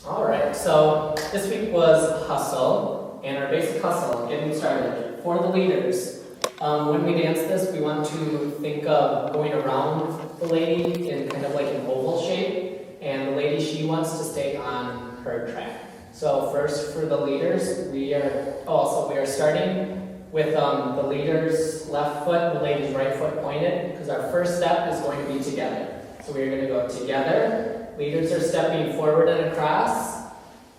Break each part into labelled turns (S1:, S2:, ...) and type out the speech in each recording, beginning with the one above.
S1: Alright, so this week was hustle, and our basic hustle, getting started. For the leaders, when we dance this, we want to think of going around the lady in kind of like an oval shape, and the lady, she wants to stay on her track. So first for the leaders, we are starting with the leader's left foot and the lady's right foot pointed, because our first step is going to be together. So we're going to go together. Leaders are stepping forward and across,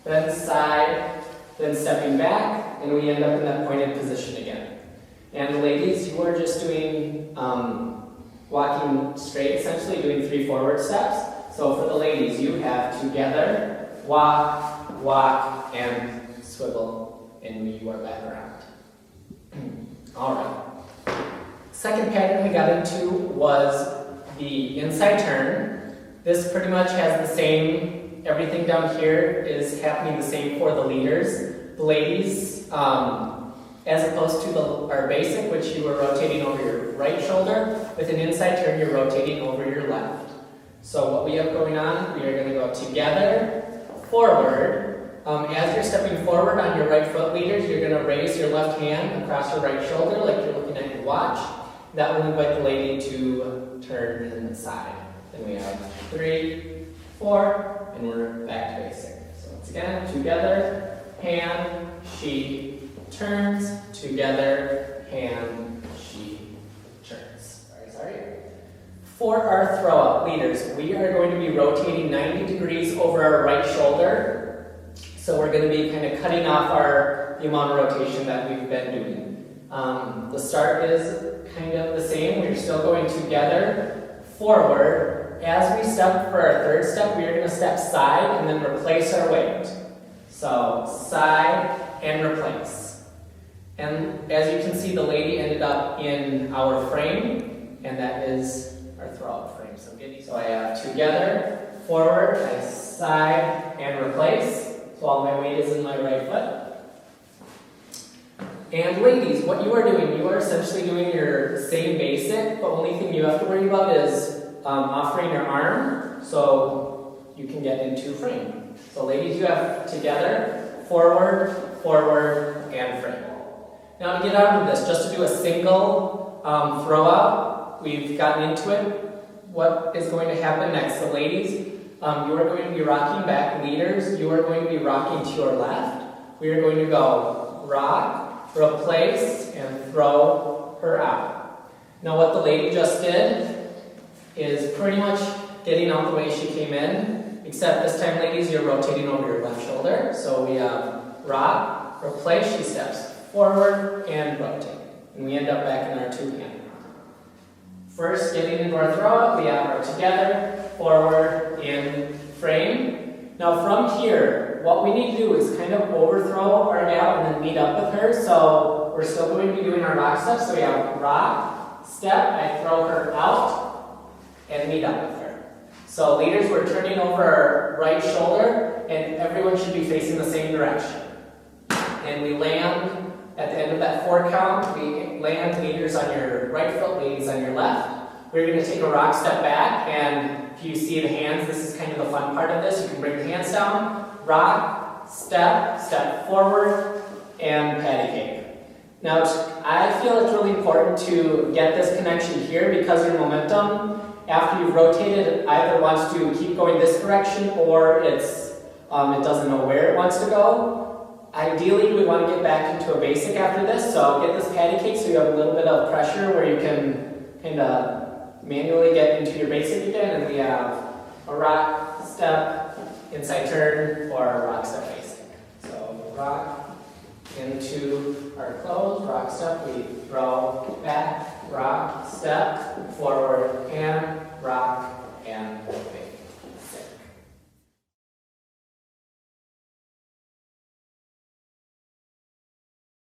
S1: then side, then stepping back, and we end up in that pointed position again. And the ladies, you are just doing walking straight, essentially doing 3 forward steps. So for the ladies, you have together, walk, walk, and swivel, and you are back around. All right. Second pattern we got into was the inside turn. This pretty much has the same, everything down here is happening the same for the leaders. The ladies, as opposed to our basic, which you were rotating over your right shoulder, with an inside turn, you're rotating over your left. So what we have going on, we are going to go together, forward. As you're stepping forward on your right foot, leaders, you're going to raise your left hand across your right shoulder like you're looking at your watch. That will invite the lady to turn to the side. Then we have 3, 4, and we're back to basic. So once again, together, hand, she turns, together, hand, she turns. Sorry. For our throw up, leaders, we are going to be rotating 90 degrees over our right shoulder. So we're going to be kind of cutting off the amount of rotation that we've been doing. The start is kind of the same. We're still going together, forward. As we step for our third step, we are going to step side and then replace our weight. So side and replace. And as you can see, the lady ended up in our frame, and that is our throw-up frame. So I have together, forward, I side and replace. So all my weight is in my right foot. And ladies, what you are doing, you are essentially doing your same basic. The only thing you have to worry about is offering your arm so you can get into frame. So ladies, you have together, forward, forward, and frame. Now to get out of this, just to do a single throw out, we've gotten into it. What is going to happen next? So ladies, you are going to be rocking back. Leaders, you are going to be rocking to your left. We are going to go rock, replace, and throw her out. Now what the lady just did is pretty much getting out the way she came in, except this time, ladies, you're rotating over your left shoulder. So we have rock, replace, she steps forward, and rotate. And we end up back in our 2-hand. First, getting into our throw up, we have our together, forward, in, frame. Now from here, what we need to do is kind of overthrow our gal and then meet up with her. So we're still going to be doing our rock steps. So we have rock, step, I throw her out, and meet up with her. So leaders, we're turning over our right shoulder, and everyone should be facing the same direction. And we land at the end of that 4 count. We land, leaders on your right foot, ladies on your left. We're going to take a rock step back, and if you see the hands, this is kind of the fun part of this. You can bring the hands down, rock, step forward, and patty cake. Now, I feel it's really important to get this connection here because your momentum, after you've rotated, it either wants to keep going this direction or it doesn't know where it wants to go. Ideally, we want to get back into a basic after this, so get this patty cake so you have a little bit of pressure where you can kind of manually get into your basic again, and we have a rock, step, inside turn, or a rock, step, basic. So rock into our close, rock, step, we throw back, rock, step, forward, hand,